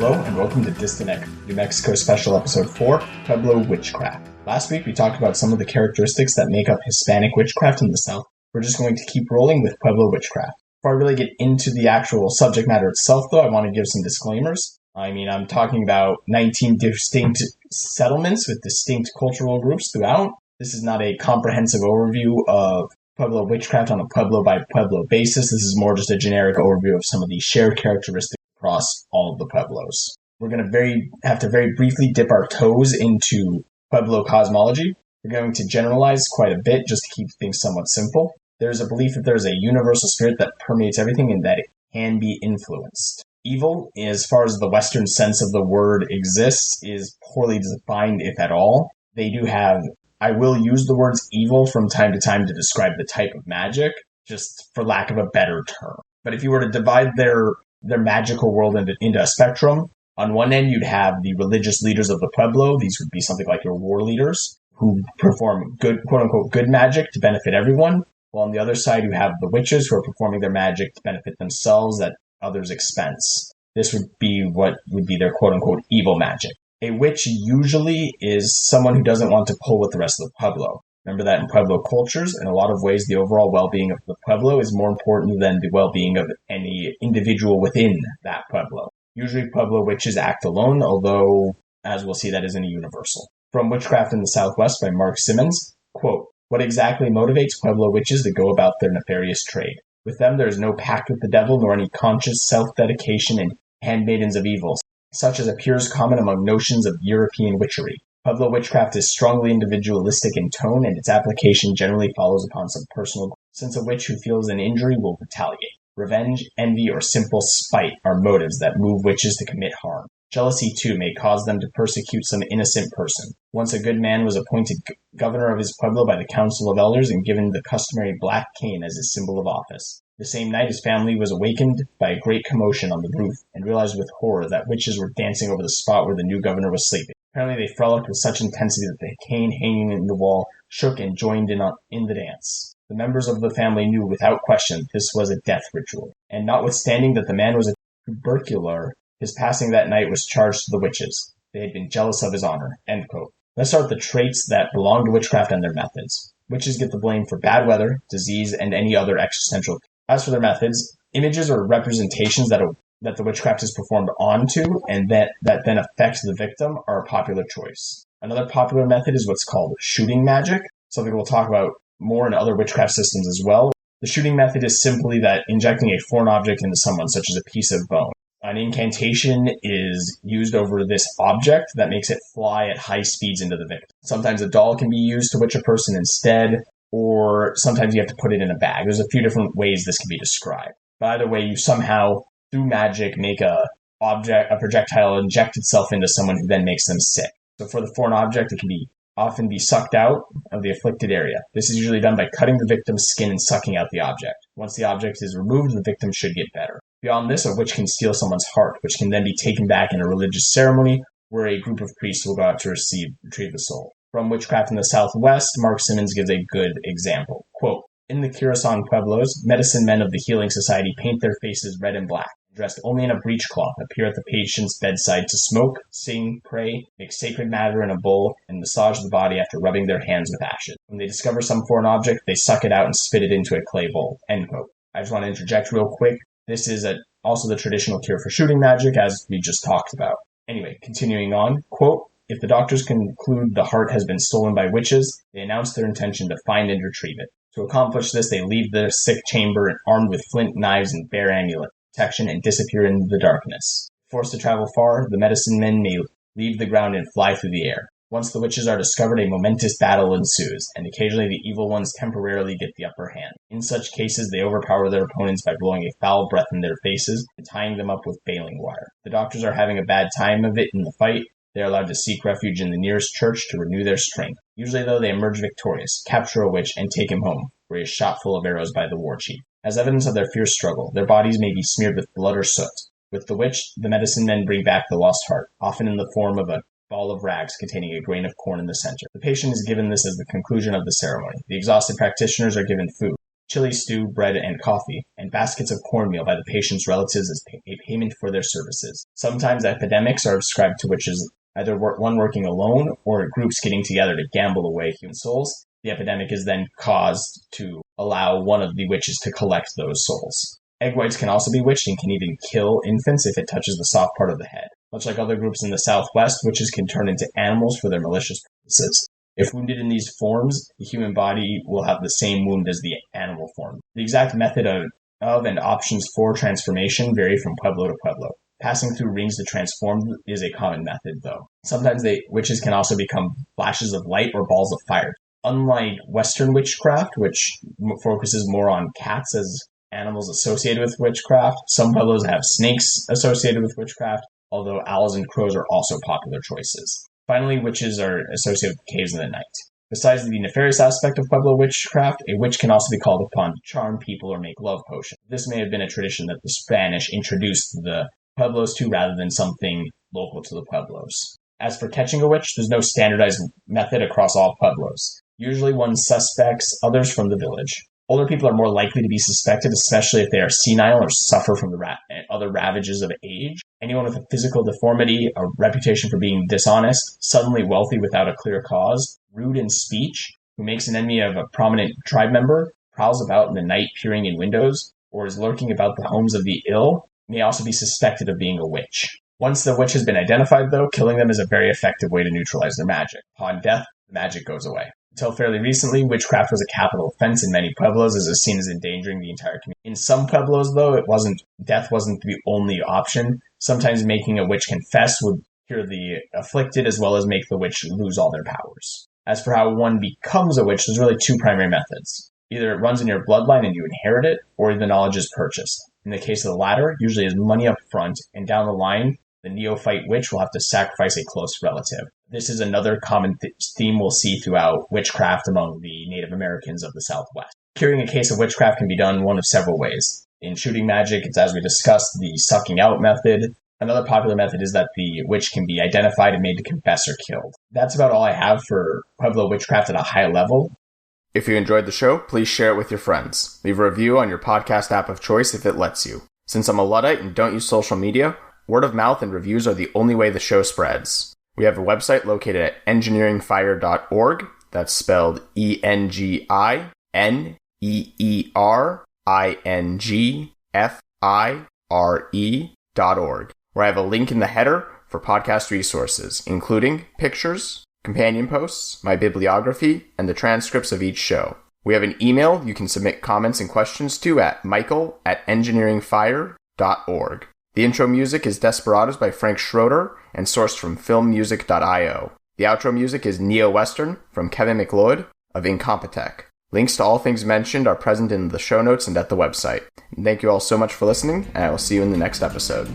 Hello and welcome to Disconnect, New Mexico Special Episode 4, Pueblo Witchcraft. Last week we talked about some of the characteristics that make up Hispanic witchcraft in the South. We're just going to keep rolling with Pueblo Witchcraft. Before I really get into the actual subject matter itself though, I want to give some disclaimers. I'm talking about 19 distinct settlements with distinct cultural groups throughout. This is not a comprehensive overview of Pueblo Witchcraft on a Pueblo-by-Pueblo basis. This is more just a generic overview of some of the shared characteristics across all of the Pueblos. We're going to have to very briefly dip our toes into Pueblo cosmology. We're going to generalize quite a bit just to keep things somewhat simple. There's a belief that there's a universal spirit that permeates everything and that it can be influenced. Evil, as far as the Western sense of the word exists, is poorly defined, if at all. They do have, I will use the words evil from time to time to describe the type of magic, just for lack of a better term. But if you were to divide their magical world into a spectrum, on one end you'd have the religious leaders of the Pueblo. These would be something like your war leaders who perform good, quote-unquote, good magic to benefit everyone. While on the other side you have the witches who are performing their magic to benefit themselves at others' expense. This would be what would be their quote-unquote evil magic. A witch usually is someone who doesn't want to pull with the rest of the Pueblo. Remember that in Pueblo cultures, in a lot of ways, the overall well-being of the Pueblo is more important than the well-being of any individual within that Pueblo. Usually Pueblo witches act alone, although, as we'll see, that isn't a universal. From Witchcraft in the Southwest by Mark Simmons, quote, "What exactly motivates Pueblo witches to go about their nefarious trade? With them there is no pact with the devil, nor any conscious self-dedication and handmaidens of evil, such as appears common among notions of European witchery. Pueblo witchcraft is strongly individualistic in tone, and its application generally follows upon some personal goal, since a witch who feels an injury will retaliate. Revenge, envy, or simple spite are motives that move witches to commit harm. Jealousy, too, may cause them to persecute some innocent person. Once a good man was appointed governor of his Pueblo by the Council of Elders and given the customary black cane as his symbol of office. The same night his family was awakened by a great commotion on the roof and realized with horror that witches were dancing over the spot where the new governor was sleeping. Apparently they frolicked with such intensity that the cane hanging in the wall shook and joined in the dance. The members of the family knew without question this was a death ritual, and notwithstanding that the man was a tubercular, his passing that night was charged to the witches. They had been jealous of his honor." End quote. Let's start with the traits that belong to witchcraft and their methods. Witches get the blame for bad weather, disease, and any other existential. As for their methods, images or representations that the witchcraft is performed onto and that then affect the victim are a popular choice. Another popular method is what's called shooting magic, something we'll talk about more in other witchcraft systems as well. The shooting method is simply that injecting a foreign object into someone, such as a piece of bone. An incantation is used over this object that makes it fly at high speeds into the victim. Sometimes a doll can be used to witch a person instead, or sometimes you have to put it in a bag. There's a few different ways this can be described. But either way, you somehow, through magic, make a projectile inject itself into someone who then makes them sick. So for the foreign object, it can often be sucked out of the afflicted area. This is usually done by cutting the victim's skin and sucking out the object. Once the object is removed, the victim should get better. Beyond this, a witch can steal someone's heart, which can then be taken back in a religious ceremony where a group of priests will go out to retrieve the soul. From Witchcraft in the Southwest, Mark Simmons gives a good example. Quote, "In the Curacao Pueblos, medicine men of the Healing Society paint their faces red and black, dressed only in a breechcloth, appear at the patient's bedside to smoke, sing, pray, make sacred matter in a bowl, and massage the body after rubbing their hands with ashes. When they discover some foreign object, they suck it out and spit it into a clay bowl." End quote. I just want to interject real quick. This is also the traditional cure for shooting magic, as we just talked about. Anyway, continuing on, quote, "If the doctors conclude the heart has been stolen by witches, they announce their intention to find and retrieve it. To accomplish this, they leave the sick chamber armed with flint, knives, and bare amulet protection and disappear into the darkness. Forced to travel far, the medicine men may leave the ground and fly through the air. Once the witches are discovered, a momentous battle ensues, and occasionally the evil ones temporarily get the upper hand. In such cases, they overpower their opponents by blowing a foul breath in their faces and tying them up with baling wire. The doctors are having a bad time of it in the fight. They are allowed to seek refuge in the nearest church to renew their strength. Usually, though, they emerge victorious, capture a witch, and take him home, where he is shot full of arrows by the war chief. As evidence of their fierce struggle, their bodies may be smeared with blood or soot. With the witch, the medicine men bring back the lost heart, often in the form of a ball of rags containing a grain of corn in the center. The patient is given this as the conclusion of the ceremony. The exhausted practitioners are given food. chili stew, bread, and coffee, and baskets of cornmeal by the patient's relatives as a payment for their services. Sometimes epidemics are ascribed to witches, either one working alone or groups getting together to gamble away human souls. The epidemic is then caused to allow one of the witches to collect those souls. Egg whites can also be witched and can even kill infants if it touches the soft part of the head. Much like other groups in the Southwest, witches can turn into animals for their malicious purposes. If wounded in these forms, the human body will have the same wound as the animal form. The exact method of and options for transformation vary from pueblo to pueblo. Passing through rings to transform is a common method, though. Sometimes witches can also become flashes of light or balls of fire. Unlike Western witchcraft, which focuses more on cats as animals associated with witchcraft, some pueblos have snakes associated with witchcraft, although owls and crows are also popular choices. Finally, witches are associated with caves in the night. Besides the nefarious aspect of Pueblo witchcraft, a witch can also be called upon to charm people or make love potions. This may have been a tradition that the Spanish introduced the Pueblos to rather than something local to the Pueblos. As for catching a witch, there's no standardized method across all Pueblos. Usually one suspects others from the village. Older people are more likely to be suspected, especially if they are senile or suffer from the other ravages of age. Anyone with a physical deformity, a reputation for being dishonest, suddenly wealthy without a clear cause, rude in speech, who makes an enemy of a prominent tribe member, prowls about in the night peering in windows, or is lurking about the homes of the ill, may also be suspected of being a witch. Once the witch has been identified, though, killing them is a very effective way to neutralize their magic. Upon death, the magic goes away. Until fairly recently, witchcraft was a capital offense in many pueblos as it was seen as endangering the entire community. In some pueblos, though, death wasn't the only option. Sometimes making a witch confess would cure the afflicted as well as make the witch lose all their powers. As for how one becomes a witch, there's really two primary methods. Either it runs in your bloodline and you inherit it, or the knowledge is purchased. In the case of the latter, usually is money up front, and down the line, the neophyte witch will have to sacrifice a close relative. This is another common theme we'll see throughout witchcraft among the Native Americans of the Southwest. Curing a case of witchcraft can be done one of several ways. In shooting magic, it's, as we discussed, the sucking out method. Another popular method is that the witch can be identified and made to confess or killed. That's about all I have for Pueblo witchcraft at a high level. If you enjoyed the show, please share it with your friends. Leave a review on your podcast app of choice if it lets you. Since I'm a Luddite and don't use social media, word of mouth and reviews are the only way the show spreads. We have a website located at engineeringfire.org. That's spelled ENGINEERINGFIRE.org, where I have a link in the header for podcast resources, including pictures, companion posts, my bibliography, and the transcripts of each show. We have an email you can submit comments and questions to at michael@engineeringfire.org. The intro music is Desperados by Frank Schroeder and sourced from filmmusic.io. The outro music is NeoWestern from Kevin McLeod of Incompetech. Links to all things mentioned are present in the show notes and at the website. And thank you all so much for listening, and I will see you in the next episode.